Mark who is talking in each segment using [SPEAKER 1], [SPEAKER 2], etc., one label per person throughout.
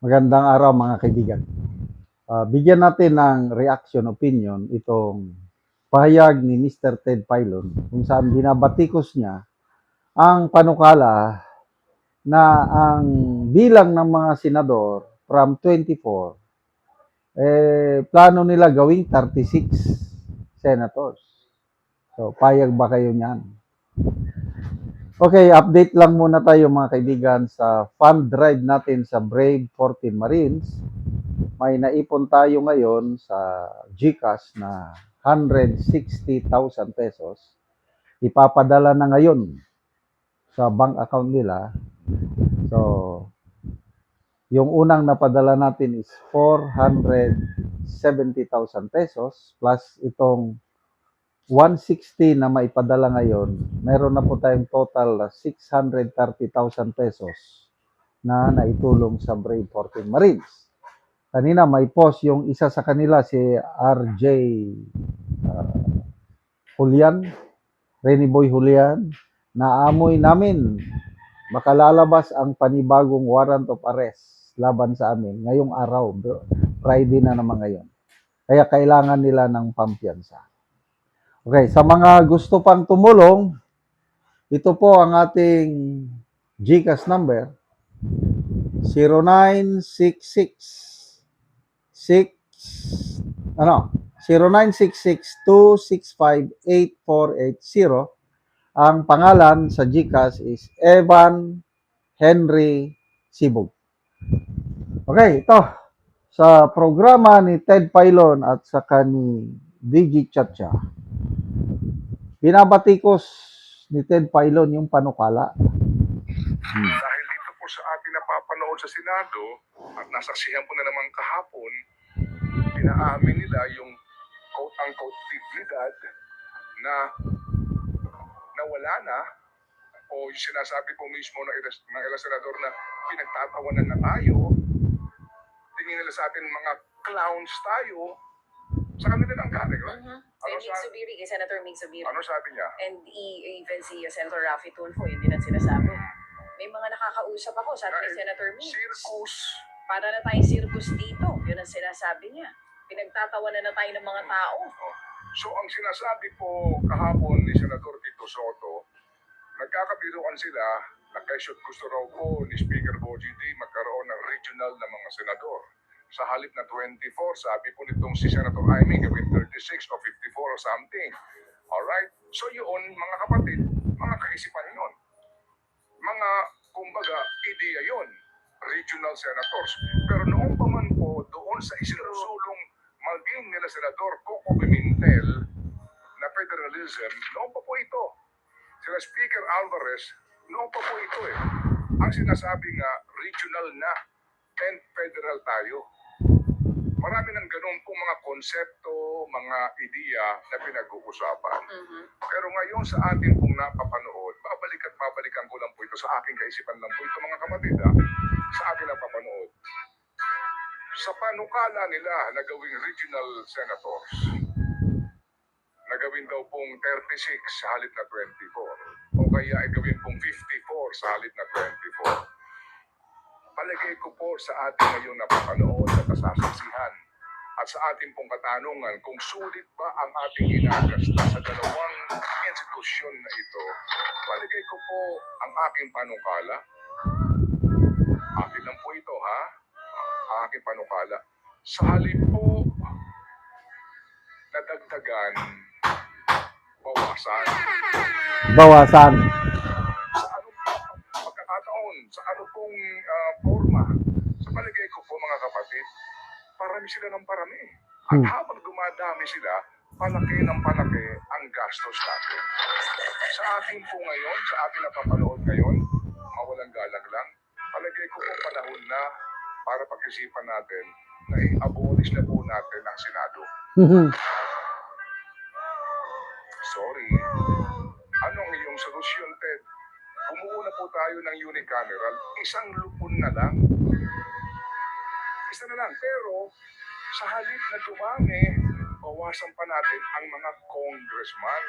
[SPEAKER 1] Magandang araw mga kaibigan. Bigyan natin ng reaction opinion itong pahayag ni Mr. Ted Filon kung saan binabatikos niya ang panukala na ang bilang ng mga senador from 24, plano nila gawing 36 senators. So, payag ba kayo niyan? Okay, update lang muna tayo mga kaibigan sa fund drive natin sa Brave 14 Marines. May naipon tayo ngayon sa GCash na 160,000 pesos. Ipapadala na ngayon sa bank account nila. So, yung unang napadala natin is 470,000 pesos plus itong 160 na maipadala ngayon. Meron na po tayong total na 630,000 pesos na naitulong sa Brave 14 Marines. Kanina may post yung isa sa kanila, si RJ Julian, Rene Boy Julian, naamoy namin makalalabas ang panibagong warrant of arrest laban sa amin ngayong araw, Friday na naman ngayon. Kaya kailangan nila ng pampiyansa. Okay, sa mga gusto pang tumulong, ito po ang ating GCash number, 0966 0966-265-8480. Ang pangalan sa GCash is Evan Henry Sibog. Okay, ito. Sa programa ni Ted Filon at saka ni DG Chacha, binabatikos ni Ted Filon yung panukala.
[SPEAKER 2] Dahil dito po sa ating napapanood sa Senado at nasaksihan po na naman kahapon, inaamin nila yung quote-unquote dignidad na nawala na o yung sinasabi po mismo ng ilang senador na pinagtatawanan na tayo, tingin nila sa atin mga clowns tayo, sa kanila lang galing, right?
[SPEAKER 3] Ano Mig kay Senator Mig Zubiri.
[SPEAKER 2] Ano sabi niya?
[SPEAKER 3] And even si Senator Raffy Tulfo, yun din ang sinasabi. May mga nakakausap ako, sabi ni Senator Mig.
[SPEAKER 2] Circus.
[SPEAKER 3] Para na tayong circus dito, yun ang sinasabi niya. Pinagtatawanan na tayo ng mga tao.
[SPEAKER 2] So ang sinasabi po kahapon ni Senator Tito Soto, nagkakabiruan sila na kaysot gusto raw po ni Speaker Boji D magkaroon ng regional na mga senador. Sa halip na 24, sabi po nitong si Senator Jaime gawin 36 o 54 or something. Alright? So yun, mga kapatid, mga kaisipan yun. Mga, kumbaga, ideya yun. Regional senators. Pero noong pa man po, doon sa isinusulong maging nila Senador Coco Pimentel na federalism, noon pa po ito. Sila Speaker Alvarez, noon pa po ito eh. Ang sinasabi nga, regional na and federal tayo. Marami ng ganun pong mga konsepto, mga ideya na pinag-uusapan. Pero ngayon sa ating pong napapanood, babalikan ko lang po ito, sa aking kaisipan lang po ito mga kapatid, sa ating napapanood. Sa panukala nila na gawing regional senators, na gawin daw pong 36 sa halip na 24, o kaya ay gawin pong 54 sa halip na 24. Palagay ko po sa ating ngayon napapanood at nasasaksihan at sa ating pong katanungan kung sulit ba ang ating ginagasta sa dalawang institusyon na ito, palagay ko po ang aking panukala. Akin lang po ito ha, ang aking panukala. Sa halip po nadagdagan, bawasan.
[SPEAKER 1] Bawasan.
[SPEAKER 2] Sa anong pagkakataon, sa ano pong forma, sa palagay ko po mga kapatid, parami sila ng parami. At habang dumadami sila, palaki ng palaki ang gastos natin. Sa atin po ngayon, sa ating napapanood ngayon, mawalang galang lang, palagay ko po panahon na para pag-isipan natin na i-abolish na po natin ang Senado. Sorry. Anong iyong solusyon, Ted? Bumuo na po tayo ng unicameral, isang lupon na lang. Isa na lang. Pero, sa halip na dumami, bawasan pa natin ang mga congressman.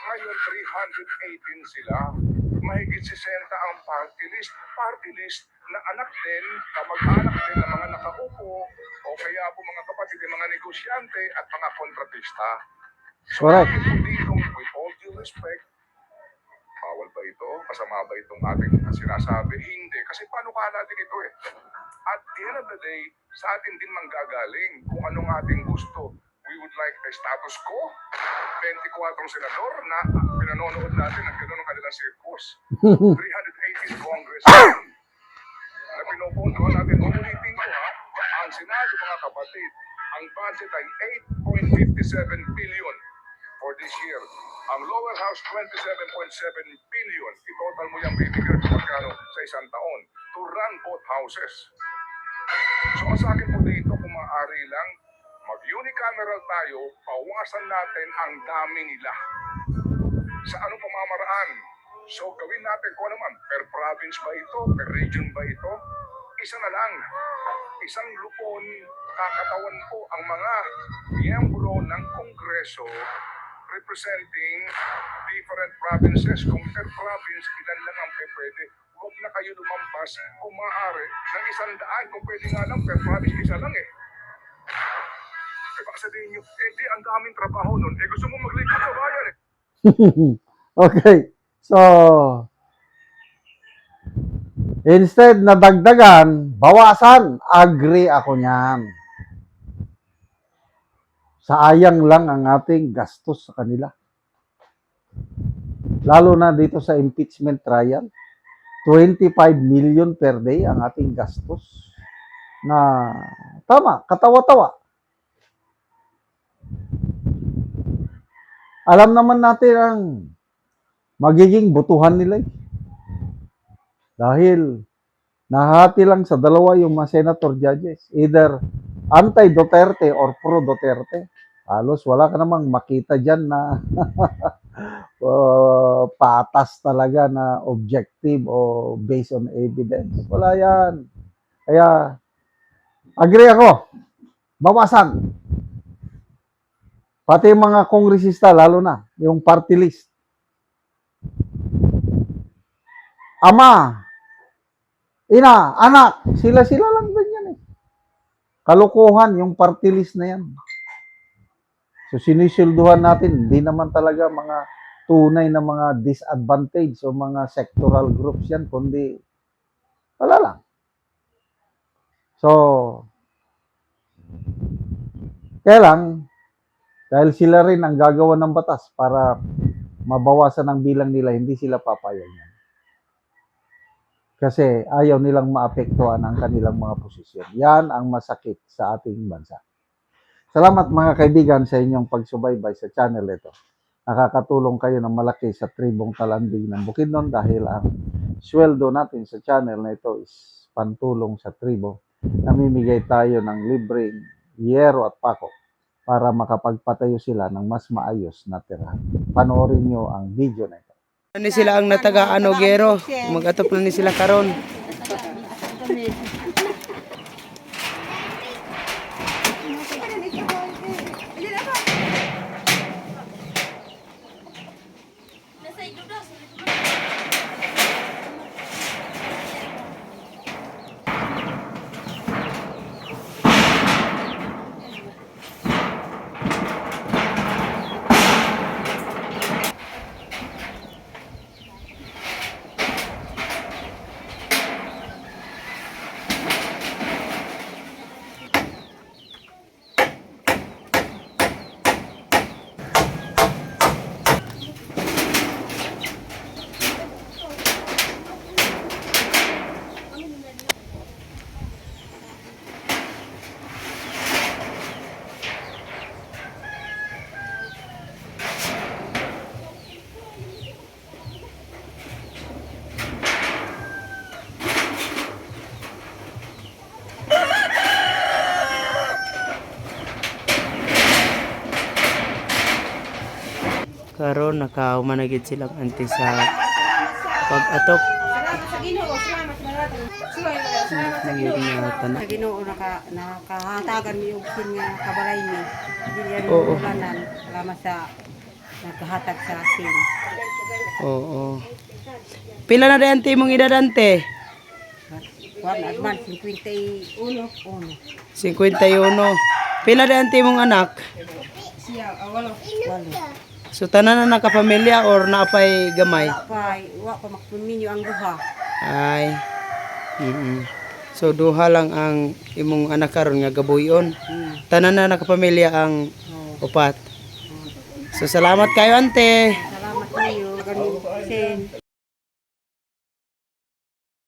[SPEAKER 2] Ngayon, 318 sila. Mahigit 60 ang party list. Party list, na anak din, kamag-anak din ng mga nakaupo, o kaya po mga kapatid ng mga negosyante at mga kontratista. So,
[SPEAKER 1] Correct.
[SPEAKER 2] bakit po dito, with all due respect, bawal ba ito? Masama ba itong ating sinasabi? Hindi. Kasi paano ka natin ito eh? At the end of the day, sa atin din manggagaling kung anong ating gusto. We would like a status quo, 24 senador na pinanonood natin ang ganun ng kanilang circus. 318 Congress na pinupuntuhan natin. Ulitin ko ha, ang Senado mga kapatid, ang budget ay 8.57 billion for this year. Ang lower house, 27.7 billion. I-total mo yung bibigyan kung magkano sa isang taon to run both houses. So ang sa akin po dito, kung maaari lang, mag-unicameral tayo, bawasan natin ang dami nila. Sa anong pamamaraan? So gawin natin kung ano man, per province ba ito, per region ba ito? Isa na lang. Isang lupon, kakatawan po ang mga miyembro ng Kongreso representing different provinces. Kung per province, ilan lang ang pwede. Huwag na kayo lumampas kung maaari ng 100. Kung pwede nga lang, per province, isa lang eh. Eh baka sabihin nyo, di ang daming trabaho nun. Eh gusto mo maglingkod sa bayan eh.
[SPEAKER 1] Okay. So, instead na dagdagan, bawasan. Agree ako niyan. Sayang lang ang ating gastos sa kanila. Lalo na dito sa impeachment trial. 25 million per day ang ating gastos. Na, tama, katawa-tawa. Alam naman natin ang magiging butuhan nila. Dahil nahati lang sa dalawa yung mga senator judges. Either anti-Duterte or pro-Duterte. Halos wala ka namang makita dyan na patas talaga na objective o based on evidence. Wala yan. Kaya, agree ako. Bawasan. Pati yung mga kongresista, lalo na, yung party list. Ama, ina, anak, sila-sila lang din yan eh. Kalukuhan yung party list na yan. So sinisilduhan natin, hindi naman talaga mga tunay na mga disadvantage o mga sectoral groups yan, kundi wala lang. So, kaya lang, dahil sila rin ang gagawa ng batas para mabawasan ang bilang nila, hindi sila papayag yan. Kasi ayaw nilang maapektuhan ang kanilang mga posisyon. Yan ang masakit sa ating bansa. Salamat mga kaibigan sa inyong pagsubaybay sa channel ito. Nakakatulong kayo ng malaki sa tribong Talanding ng Bukidnon dahil ang sweldo natin sa channel na ito is pantulong sa tribo. Namimigay tayo ng libreng yero at pako para makapagpatayo sila ng mas maayos na tirahan. Panoorin nyo ang video na ito.
[SPEAKER 4] Ni sila ang natagaan o gero. Mag-atop na ni sila karon. Karon nakahumanagid silang anti sa pag-atop.
[SPEAKER 5] Sa Ginoo nakahatagan mi og sin nga kabalay ni. Dili yan
[SPEAKER 4] Oo.
[SPEAKER 5] ulanan salamat sa nagkahatag sa asin.
[SPEAKER 4] Oo. Pila na rin mong edad ante?
[SPEAKER 5] Kuan adman 51.
[SPEAKER 4] 51. Pila na ante mong anak?
[SPEAKER 5] Siya walo.
[SPEAKER 4] So tanan na nakapamilya or naapay gamay?
[SPEAKER 5] Pay wa pa makpuminyo ang duha.
[SPEAKER 4] Ay. So duha lang ang imong anak karon nga gabuyon. Tanan na nakapamilya ang upat. So salamat kayo ante.